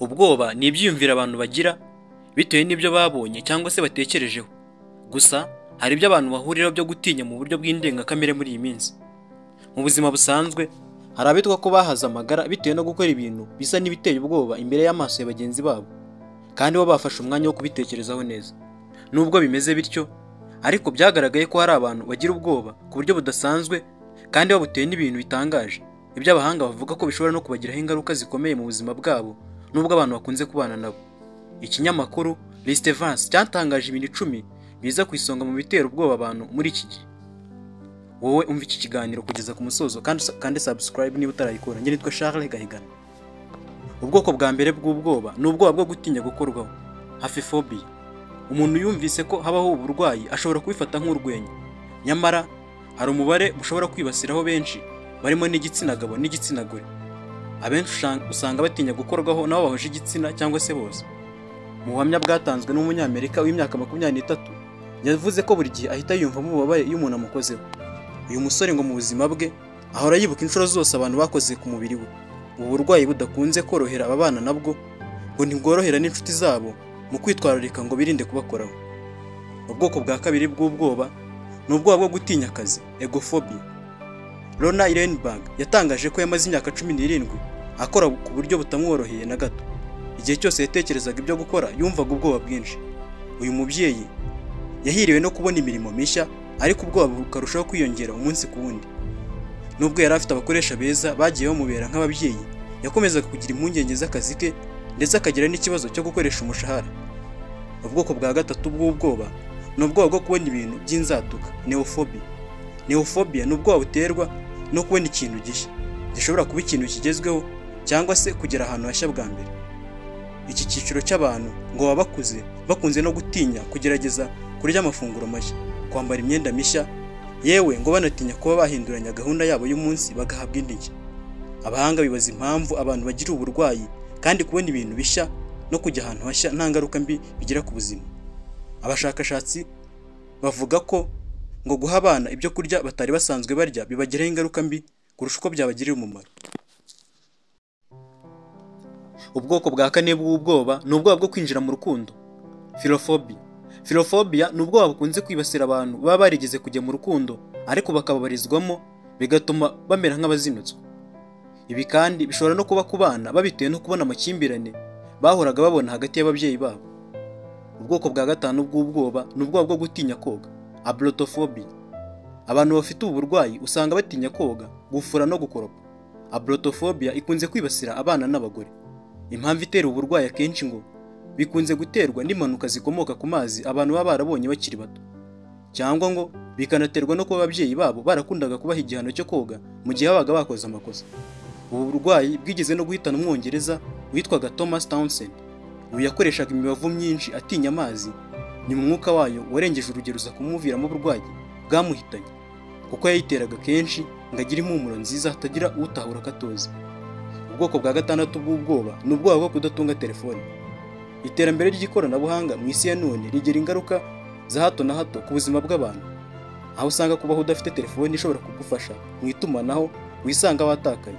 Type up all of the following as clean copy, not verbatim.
Ubwoba ni ibyiyumviro abantu bagira bitewe n'ibyo babonye cyangwa se batekerejeho. Gusa hari ibyo abantu bahuriraho byo gutinya mu buryo bw'indengakamere muri iyi minsi. Mu buzima busanzwe hari abitwa ko bahaze amagara bitewe no gukora ibintu bisa n'ibiteye ubwoba imbere y'amaso ya bagenzi babo, kandi bo bafashe umwanya wo kubitekerezaho neza. Nubwo bimeze bityo, ariko byagaragaye ko hari abantu bagira ubwoba ku buryo budasanzwe kandi babutewe n'ibintu bitangaje, ibyo abahanga bavuga ko bishobora no kubagiraho ingaruka zikomeye mu buzima bwabo nubwo abantu bakunze kubana nabo. Ikinyamakuru Listevance cyatangaje ibintu 10 biza ku isonga mu bitera ubwoba abantu muri iki gihe. Wowe umva iki kiganiro kugeza ku musozo kandi subscribe niba utarayikora. Njye nitwa Charles Gahigana. Ubwoko bwa mbere bw'ubwoba ni ubwoba bwo gutinya gukorwaho, hafephobia. Umuntu yumvise ko habaho uburwayi ashobora kubifata nk'urwenya, nyamara hari umubare bushobora kwibasiraho benshi barimo n'igitsina gabo n'igitsina gore. Abenshi usanga batinya gukorwaho nabo bahuje igitsina cyangwa se bose. Mu buhamya bwatanzwe n'umunyamerika w'imyaka 23 yavuze ko buri gihe ahita yumva ububabare iyo umuntu amukozeho. Uyu musore ngo mu buzima bwe ahora yibuka inshuro zose abantu bakoze ku mubiri we. Ubu burwayi budakunze korohera ababana nabwo ngo ntibworohera n'inshuti zabo mu kwitwararika ngo birinde kubakoraho. Ubwoko bwa kabiri bw'ubwoba ni ubwoba bwo gutinya akazi, egophobia. Rona Irenberg yatangaje ko yamaze imyaka 17 akora ku buryo butamworoheye na gato. Igihe cyose yatekerezaga ibyo gukora yumvaga ubwoba bwinshi. Uyu mubyeyi yahiriwe no kubona imirimo mishya, ariko ubwoba bukarushaho kwiyongera umunsi ku wundi. Nubwo yari afite abakoresha beza bagiye bamubera nk'ababyeyi, yakomezaga kugira impungenge z'akazi ke ndetse akagira n'ikibazo cyo gukoresha umushahara. Ubwoko bwa gatatu bw'ubwoba ni ubwoba bwo kubona ibintu by'inzatuka, neophobia. Neophobia ni ubwoba buterwa no kubona ikintu gishya, gishobora kuba ikintu kigezweho cyangwa se kugera ahantu hashya bwa mbere. Iki cyiciro cy'abantu ngo baba bakunze no gutinya kugerageza kurya amafunguro mashya, kwambara imyenda mishya, yewe ngo banatinya kuba bahinduranya gahunda yabo y'umunsi bagahabwa indi nshya. Abahanga bibaza impamvu abantu bagira uburwayi kandi kubona ibintu bishya no kujya ahantu hashya nta ngaruka mbi bigira ku buzima. Abashakashatsi bavuga ko ngo guha abana ibyo kurya batari basanzwe barya bibagiraho ingaruka mbi kurusha uko byabagirira umumaro. Ubwoko bwa kane bw'ubwoba ni ubwoba bwo kwinjira mu rukundo, philophobia. Philophobia ni ubwoba bukunze kwibasira abantu baba barigeze kujya mu rukundo ariko bakababarizwamo bigatuma bamera nk'abazinutswe. Ibi kandi bishobora no kuba ku bana babitewe no kubona amakimbirane bahoraga babona hagati y'ababyeyi babo. Ubwoko bwa gatanu bw'ubwoba ni ubwoba bwo gutinya koga, ablotophobia. Abantu bafite ubu burwayi usanga batinya koga, gufura no gukoropa. Ablotophobia ikunze kwibasira abana n'abagore. Impamvu itera uburwayi akenshi ngo bikunze guterwa n'impanuka zikomoka ku mazi abantu baba barabonye bakiri bato, cyangwa ngo bikanaterwa no kuba ababyeyi babo barakundaga kubaha igihano cyo koga mu gihe babaga bakoze amakosa. Ubu burwayi bwigeze no guhitana umwongereza witwaga Thomas Townsend. Uyu yakoreshaga imibavu myinshi atinya amazi, nyuma umwuka wayo warengeje urugero uza kumuviramo uburwayi bwamuhitanye kuko yayiteraga kenshi ngo agire impumuro nziza hatagira utahura katoza. Ubwoko bwa gatandatu bw'ubwoba ni ubwoba bwo kudatunga telefone. Iterambere ry'ikoranabuhanga mu isi ya none rigira ingaruka za hato na hato ku buzima bw'abantu, aho usanga kubaho udafite telefone ishobora kugufasha mu itumanaho wisanga watakaye.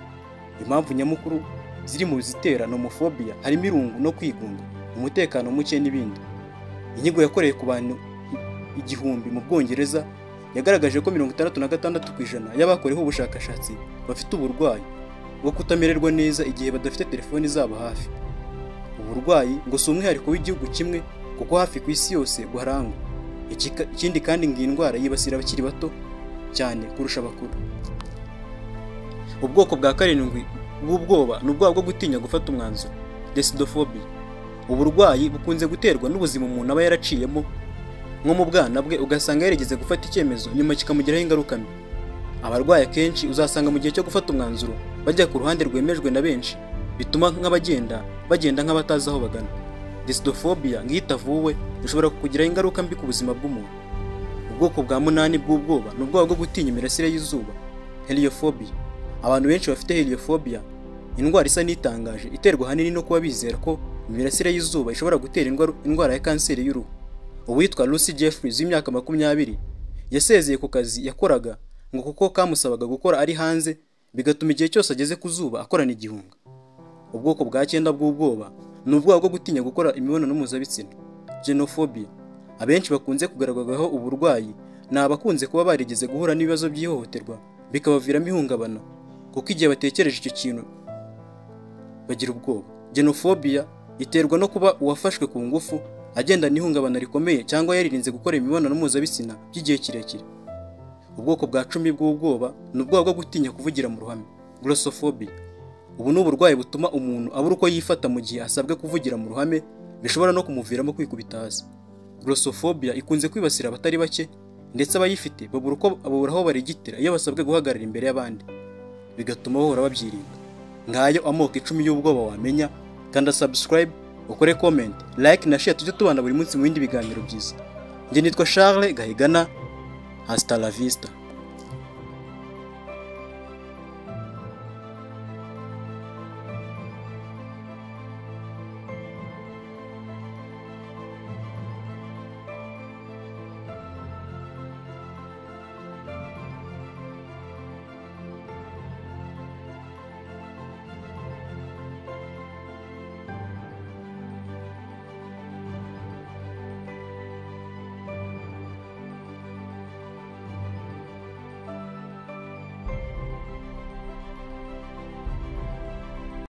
Impamvu nyamukuru ziri mu zitera nomophobia harimo irungu no kwigunga, umutekano muke n'ibindi. Inyigo yakoreye ku bantu 1000 mu Bwongereza yagaragaje ko 66% y'abakoreho ubushakashatsi bafite uburwayi bwo kutamererwa neza igihe badafite telefoni zabo hafi. Uburwayi ngo si umwihariko w'igihugu kimwe kuko hafi ku isi yose buharangwa. Ikindi kandi ngo indwara yibasira abakiri bato cyane kurusha abakuru. Ubwoko bwa karindwi bw'ubwoba ni ubwoba bwo gutinya gufata umwanzuro, decidophobia. Uburwayi bukunze guterwa n'ubuzima umuntu aba yaraciyemo nko mu bwana bwe, ugasanga yarigeze gufata icyemezo nyuma kikamugiraho ingaruka mbi. Abarwayi akenshi uzasanga mu gihe cyo gufata umwanzuro bajya ku ruhande rwemejwe na benshi, bituma bagenda nk'abatazi aho bagana. Decidophobia ngo itavuwe bishobora kukugiraho ingaruka mbi ku buzima bw'umuntu. Ubwoko bwa 8 bw'ubwoba ni ubwoba bwo gutinya imirasire y'izuba, heliophobia. Abantu benshi bafite heliophobia, indwara isa n'itangaje iterwa hanini no kuba bizera ko imirasire y'izuba ishobora gutera indwara ya kanseri y'uruhu. Uwitwa Lucy Jeffries w'imyaka 20 yasezeye ku kazi yakoraga ngo kuko kamusabaga gukora ari hanze, bigatuma igihe cyose ageze ku zuba akorana igihunga. Ubwoko bwa 9 bw'ubwoba ni ubwoba bwo gutinya gukora imibonano mpuzabitsina, genophobia. Abenshi bakunze kugaragaraho uburwayi ni abakunze kuba barigeze guhura n'ibibazo by'ihohoterwa bikabaviramo ihungabana, kuko igihe batekereje icyo kintu bagira ubwoba. Genophobia iterwa no kuba uwafashwe ku ngufu agenda n'ihungabana rikomeye cyangwa yaririnze gukora imibonano mpuzabitsina by'igihe kirekire. Ubwoko bwa 10 bw'ubwoba ni ubwoba bwo gutinya kuvugira mu ruhame, glossophobia. Ubu ni uburwayi butuma umuntu abura uko yifata mu gihe asabwe kuvugira mu ruhame, bishobora no kumuviramo kwikubita hasi. Glossophobia ikunze kwibasira abatari bake, ndetse abayifite babura aho barigitira iyo basabwe guhagarara imbere y'abandi, bigatuma bahora babyirinda. Ngayo amoko 10 y'ubwoba wamenya. Kanda subscribe, ukore comment, like na share, tujye tubana buri munsi mu bindi biganiro byiza. Njye nitwa Charles Gahigana. Hasta la vista.